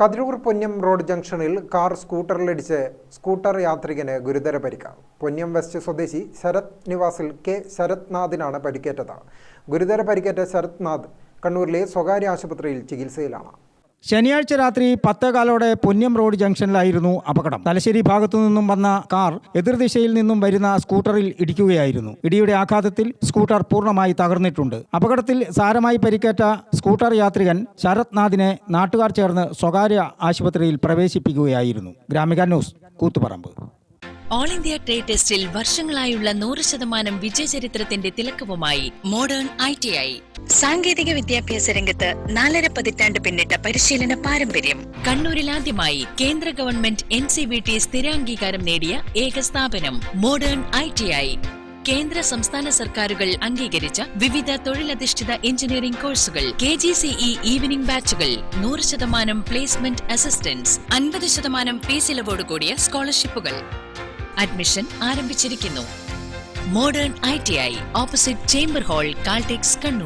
Kathirur Ponnam road ജംഗ്ഷനിൽ car സ്കൂട്ടറിലിടിച്ച് scooter യാത്രികന് ഗുരുതര പരിക്ക്. പൊന്നം വെസ്റ്റ് സ്വദേശി ശരത് നിവാസിൽ കെ ശരത്നാഥിനാണ് പരിക്കേറ്റത്. ഗുരുതര പരിക്കേറ്റ ശരത്നാഥ് കണ്ണൂരിലെ സ്വകാര്യ ആശുപത്രിയിൽ ചികിത്സയിലാണ്. ശനിയാഴ്ച രാത്രി 10:15 പൊന്നം റോഡ് ജംഗ്ഷനിലായിരുന്നു അപകടം. തലശ്ശേരി ഭാഗത്തു നിന്നും വന്ന കാർ എതിർദിശയിൽ നിന്നും വരുന്ന സ്കൂട്ടറിൽ ഇടിക്കുകയായിരുന്നു. ഇടിയുടെ ആഘാതത്തിൽ സ്കൂട്ടർ പൂർണ്ണമായി തകർന്നിട്ടുണ്ട്. അപകടത്തിൽ സാരമായി പരിക്കേറ്റ സ്കൂട്ടർ യാത്രികൻ ശരത്നാഥിനെ നാട്ടുകാർ ചേർന്ന് സ്വകാര്യ ആശുപത്രിയിൽ പ്രവേശിപ്പിക്കുകയായിരുന്നു. Gramika news, Koothuparamba. All India trade ടെസ്റ്റിൽ വർഷങ്ങളായുള്ള 100% വിജയചരിത്രത്തിന്റെ തിലക്കവുമായി മോഡേൺ ITI. സാങ്കേതിക വിദ്യാഭ്യാസ രംഗത്ത് 4.5 പതിറ്റാണ്ട് പിന്നിട്ട പരിശീലന പാരമ്പര്യം. കണ്ണൂരിൽ ആദ്യമായി കേന്ദ്ര ഗവൺമെന്റ് NCVT സ്ഥിരാംഗീകാരം നേടിയ ഏക സ്ഥാപനം മോഡേൺ ITI. കേന്ദ്ര സംസ്ഥാന സർക്കാരുകൾ അംഗീകരിച്ച വിവിധ തൊഴിലധിഷ്ഠിത എഞ്ചിനീയറിംഗ് കോഴ്സുകൾ, KGCE ഈവനിംഗ് ബാച്ചുകൾ, 100% പ്ലേസ്മെന്റ് അസിസ്റ്റൻസ്, 50% ഫീസ് ഇളവോട് കൂടിയ സ്കോളർഷിപ്പുകൾ. അഡ്മിഷൻ ആരംഭിച്ചിരിക്കുന്നു. Modern ITI, opposite chamber hall, Caltex, Kannur.